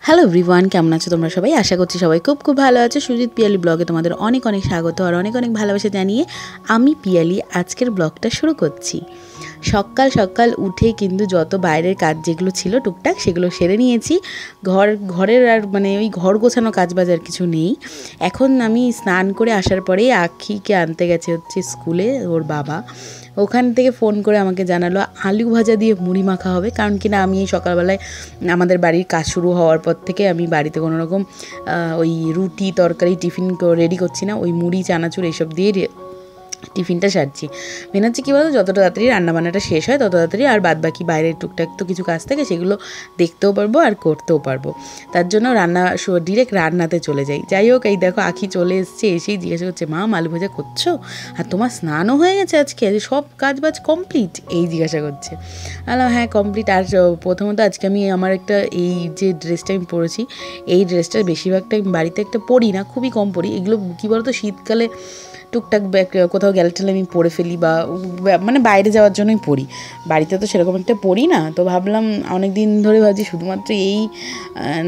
Hello everyone, কেমন আছো তোমরা সবাই? আশা করছি সবাই খুব খুব ভালো আছো। সুজিত পিয়ালি ব্লগে তোমাদের অনেক অনেক স্বাগত আর অনেক অনেক ভালোবাসা জানিয়ে আমি পিয়ালি আজকের ব্লগটা শুরু করছি। সকাল সকাল উঠে কিন্তু যত বাইরের কাজ যেগুলো ছিল টুকটাক সেগুলো সেরে নিয়েছি। ঘরের আর ওই ঘর গোছানো কাজ বাজার কিছু নেই। এখন আমি স্নান করে আসার পরেই আখিকে আনতে গেছে হচ্ছে স্কুলে ওর বাবা। ওখান থেকে ফোন করে আমাকে জানালো আলু ভাজা দিয়ে মুড়ি মাখা হবে, কারণ কিনা আমি এই সকালবেলায় আমাদের বাড়ির কাজ শুরু হওয়ার পর থেকে আমি বাড়িতে কোনো রকম ওই রুটি তরকারি টিফিন রেডি করছি না, ওই মুড়ি চানাচুর এইসব দিয়ে টিফিনটা সারছি। মেন হচ্ছে কী বলতো, যতটা তাড়াতাড়ি রান্নাবান্নাটা শেষ হয় তত তাড়াতাড়ি আর বাদ বাকি বাইরের টুকটাক তো কিছু কাজ থাকে সেগুলো দেখতেও পারবো আর করতেও পারবো। তার জন্য ডিরেক্ট রান্নাতে চলে যাই। যাই হোক, এই দেখো আখি চলে এসছে, এসেই জিজ্ঞাসা করছে মা আলু ভাজা করছো আর তোমার স্নানও হয়ে গেছে আজকে, সব কাজ বাজ কমপ্লিট, এই জিজ্ঞাসা করছে। বললাম হ্যাঁ কমপ্লিট। আর প্রথমত আজকে আমি আমার একটা এই যে ড্রেসটা আমি পরেছি, এই ড্রেসটা বেশিরভাগটা আমি বাড়িতে একটা পরি না, খুবই কম পরি। এগুলো কী বলতো, শীতকালে টুকটাক কোথাও গেলে টেলে আমি পরে ফেলি বা বাইরে যাওয়ার জন্যই পরি, বাড়িতে তো সেরকম একটা পরি না। তো ভাবলাম অনেক দিন ধরে ভাবছি শুধুমাত্র এই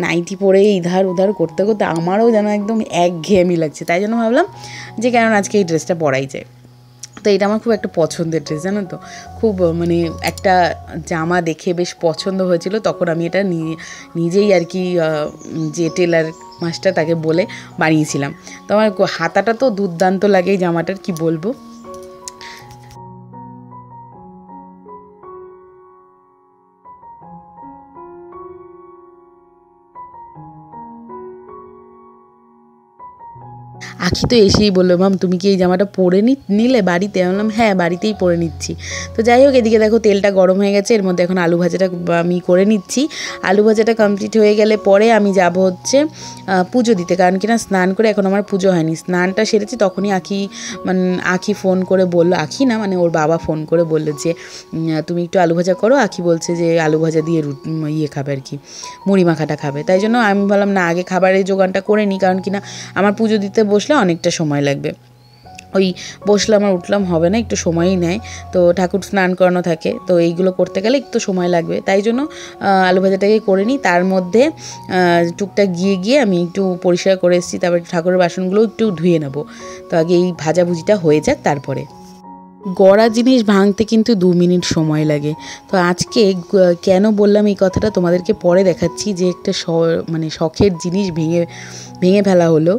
নাইটি পরে ইধার উধার করতে করতে আমারও যেন একদম একঘেয়েমি লাগছে, তাই জন্য ভাবলাম যে কেন আজকে এই ড্রেসটা পরাই যায়। তো এটা আমার খুব একটা পছন্দের ড্রেস, জানো তো। খুব একটা জামা দেখে বেশ পছন্দ হয়েছিল, তখন আমি এটা নিজেই আর কি যে টেলার মাস্টার তাকে বলে বানিয়েছিলাম। তো আমার হাতাটা তো দুর্দান্ত লাগে এই জামাটার, কি বলবো। আখি তো এসেই বললো মাম তুমি কি এই জামাটা পরে নিলে বাড়িতে? আমি বললাম হ্যাঁ বাড়িতেই পরে নিচ্ছি। তো যাই হোক, এদিকে দেখো তেলটা গরম হয়ে গেছে, এর মধ্যে এখন আলু ভাজাটা আমি করে নিচ্ছি। আলু ভাজাটা কমপ্লিট হয়ে গেলে পরে আমি যাব হচ্ছে পুজো দিতে, কারণ কিনা স্নান করে এখন আমার পুজো হয়নি। স্নানটা সেরেছি তখনই আখি ফোন করে বললো, আখি না ওর বাবা ফোন করে বললো যে তুমি একটু আলু ভাজা করো। আখি বলছে যে আলু ভাজা দিয়ে খাবে আর কি, মুড়ি মাখাটা খাবে। তাই জন্য আমি বললাম না, আগে খাবারের জোগানটা করে নিই, কারণ কিনা আমার পুজো দিতে বসলে অনেকটা সময় লাগবে। ওই বসলাম আর উঠলাম হবে না, একটু সময়ই নেয়। তো ঠাকুর স্নান করানো থাকে, তো এইগুলো করতে গেলে একটু সময় লাগবে, তাই জন্য আলু ভাজাটাকে করে নিই। তার মধ্যে টুকটাক গিয়ে আমি একটু পরিষ্কার করে এসেছি, তারপরে ঠাকুরের বাসনগুলো একটু ধুয়ে নেবো। তো আগে এই ভাজাভুজিটা হয়ে যাক, তারপরে গড়া জিনিস ভাঙতে কিন্তু 2 মিনিট সময় লাগে। তো আজকে কেন বললাম এই কথাটা তোমাদেরকে পরে দেখাচ্ছি, যে একটা শখের জিনিস ভেঙে ভেঙে ফেলা হলো,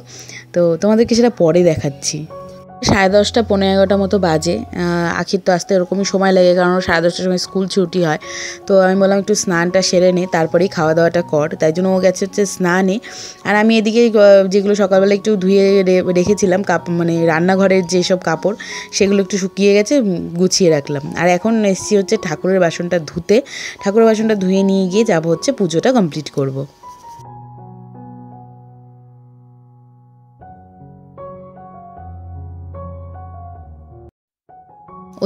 তো তোমাদেরকে সেটা পরে দেখাচ্ছি। 10:30 11:15 মতো বাজে। আখির তো আসতে এরকমই সময় লাগে, কারণ 10:30টার সময় স্কুল ছুটি হয়। তো আমি বললাম একটু স্নানটা সেরে নে, তারপরেই খাওয়া দাওয়াটা কর। তাই জন্য ও গেছে হচ্ছে স্নানে, আর আমি এদিকে যেগুলো সকালবেলা একটু ধুয়ে রেখেছিলাম রান্নাঘরের যেসব কাপড় সেগুলো একটু শুকিয়ে গেছে, গুছিয়ে রাখলাম। আর এখন এসছি হচ্ছে ঠাকুরের বাসনটা ধুতে। ঠাকুরের বাসনটা ধুয়ে নিয়ে গিয়ে যাবো হচ্ছে পুজোটা কমপ্লিট করব।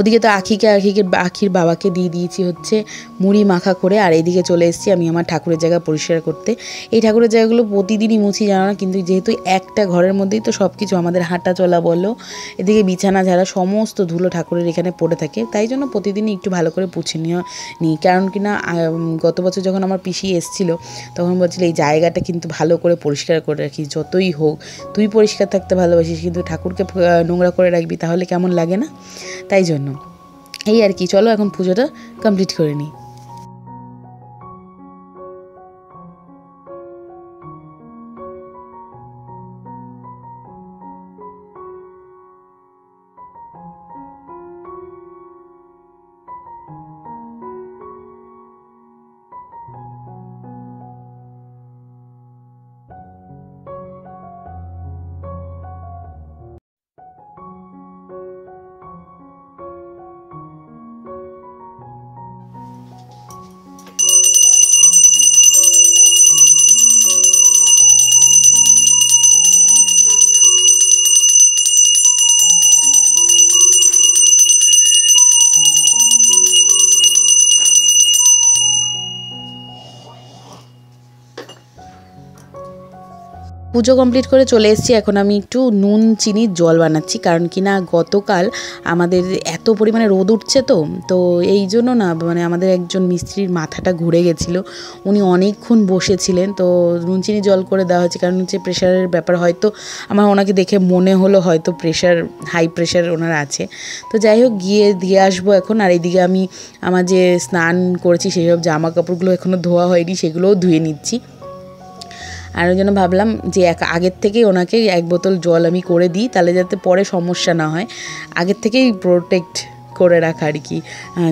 ওদিকে তো আখির বাবাকে দিয়ে দিয়েছি হচ্ছে মুড়ি মাখা করে, আর এদিকে চলে এসেছি আমি আমার ঠাকুরের জায়গা পরিষ্কার করতে। এই ঠাকুরের জায়গাগুলো প্রতিদিনই মুছি, জানো না, কিন্তু যেহেতু একটা ঘরের মধ্যেই তো সব কিছু, আমাদের হাঁটা চলা বলো, এদিকে বিছানা ঝাড়া সমস্ত ধুলো ঠাকুরের এখানে পড়ে থাকে, তাই জন্য প্রতিদিনই একটু ভালো করে পুছে নিই। কারণ কিনা গত বছর যখন আমার পিসি এসেছিলো তখন বলছিল এই জায়গাটা কিন্তু ভালো করে পরিষ্কার করে রাখিস, যতই হোক তুই পরিষ্কার থাকতে ভালোবাসিস কিন্তু ঠাকুরকে নোংরা করে রাখবি তাহলে কেমন লাগে না, তাই জন্য এই আর কি। চলো এখন পুজোটা কমপ্লিট করে নিই। পুজো কমপ্লিট করে চলে এসেছি। এখন আমি একটু নুন চিনির জল বানাচ্ছি, কারণ কি না গতকাল আমাদের এত পরিমাণে রোদ উঠছে তো এই জন্য না মানে আমাদের একজন মিস্ত্রির মাথাটা ঘুরে গেছিলো, উনি অনেকক্ষণ বসেছিলেন। তো নুন চিনি জল করে দেওয়া হয়েছে, কারণ হচ্ছে প্রেশারের ব্যাপার, হয়তো আমার ওনাকে দেখে মনে হলো হয়তো হাই প্রেশার ওনার আছে। তো যাই হোক গিয়ে দিয়ে আসবো এখন। আর এইদিকে আমি আমার যে স্নান করেছি সেই সব জামা কাপড়গুলো এখনও ধোয়া হয়নি, সেগুলোও ধুয়ে নিচ্ছি। আর ওই জন্য ভাবলাম যে আগের থেকেই ওনাকে 1 বোতল জল আমি করে দিই, তাহলে যাতে পরে সমস্যা না হয়, আগের থেকেই প্রোটেক্ট করে রাখা আর কি।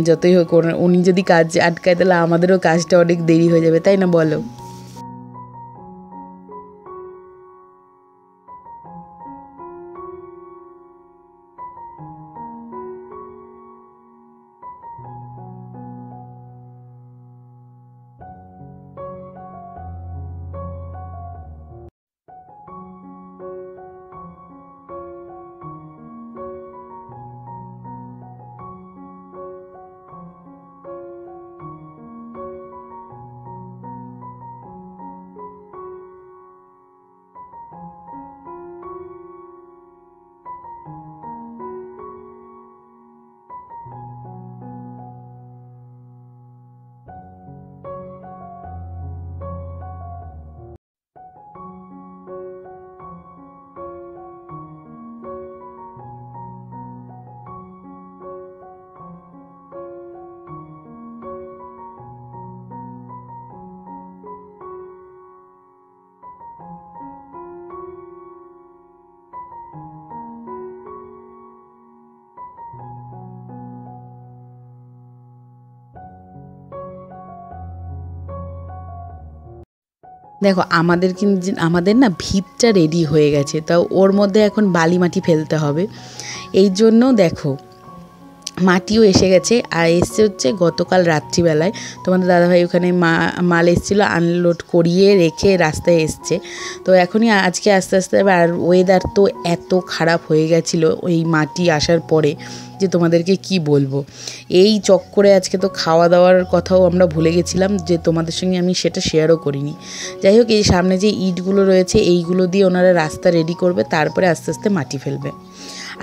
যতই হোক উনি যদি কাজ আটকায় তাহলে আমাদেরও কাজটা অনেক দেরি হয়ে যাবে, তাই না বলো? দেখো আমাদের না ভিতটা রেডি হয়ে গেছে, তাও ওর মধ্যে এখন বালি মাটি ফেলতে হবে। এই জন্য দেখো মাটিও এসে গেছে। আর এসছে হচ্ছে গতকাল রাত্রিবেলায়, তোমাদের দাদাভাই ওখানে মাল এসেছিলো, আনলোড করিয়ে রেখে রাস্তায় এসছে। তো এখনই আজকে আস্তে আস্তে, আর ওয়েদার তো এত খারাপ হয়ে গেছিলো ওই মাটি আসার পরে যে তোমাদেরকে কি বলবো। এই চক্করে আজকে তো খাওয়া দাওয়ার কথাও আমরা ভুলে গেছিলাম, যে তোমাদের সঙ্গে আমি সেটা শেয়ারও করিনি। যাই হোক, এই সামনে যে ইটগুলো রয়েছে এইগুলো দিয়ে ওনারা রাস্তা রেডি করবে, তারপরে আস্তে আস্তে মাটি ফেলবে।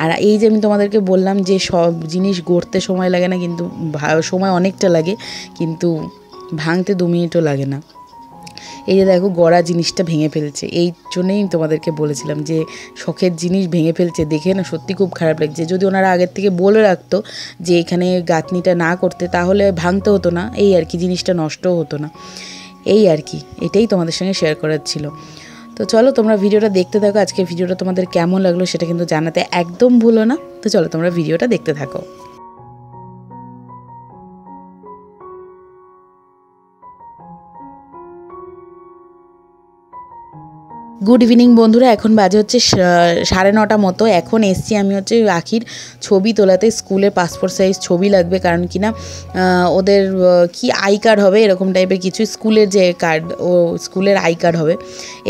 আর এই যে আমি তোমাদেরকে বললাম যে সব জিনিস গড়তে সময় লাগে না, কিন্তু সময় অনেকটা লাগে, কিন্তু ভাঙতে 2 মিনিটও লাগে না। এই যে দেখো গড়া জিনিসটা ভেঙে ফেলছে, এই জন্যই তোমাদেরকে বলেছিলাম যে শখের জিনিস ভেঙে ফেলছে, দেখে না সত্যি খুব খারাপ লাগছে। যদি ওনারা আগের থেকে বলে রাখতো যে এখানে গাঁথনিটা না করতে, তাহলে ভাঙতে হতো না, এই আর কি, জিনিসটা নষ্টও হতো না, এই আর কি। এটাই তোমাদের সঙ্গে শেয়ার করার ছিল। তো চলো তোমরা ভিডিওটা দেখতে থাকো। আজকে ভিডিওটা তোমাদের কেমন লাগলো সেটা কিন্তু জানাতে একদম ভুলো না। তো চলো তোমরা ভিডিওটা দেখতে থাকো। গুড ইভিনিং বন্ধুরা, এখন বাজে হচ্ছে 9:30 মতো। এখন এসছি আমি হচ্ছে রাখির ছবি তোলাতে। স্কুলে পাসপোর্ট সাইজ ছবি লাগবে, কারণ কি না ওদের কি আই কার্ড হবে এরকম টাইপের কিছু, স্কুলের যে কার্ড, ও স্কুলের আই কার্ড হবে,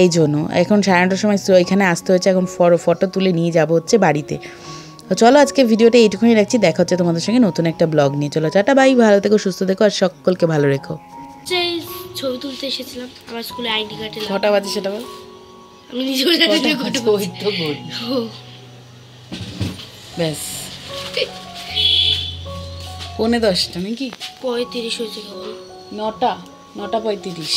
এই জন্য এখন 9:30 সময় এখানে আসতে হচ্ছে। এখন ফটো তুলে নিয়ে যাব হচ্ছে বাড়িতে। তো চলো আজকে ভিডিওটা এইটুকুনি রাখছি, দেখা হচ্ছে তোমাদের সঙ্গে নতুন একটা ব্লগ নিয়ে। চলো টাটা বাই, ভালো থেকো, সুস্থ থেকো, আর সকলকে ভালো রেখো। ছবি তুলতে এসেছিলাম আমার স্কুলে আইডি কার্ডে। কটা বাজে সেটা বল? আমি নিজেও জানি না কত ওই তো গুড। ব্যাস 9:45 নাকি 35 হয়েছে কেবল। 9:35।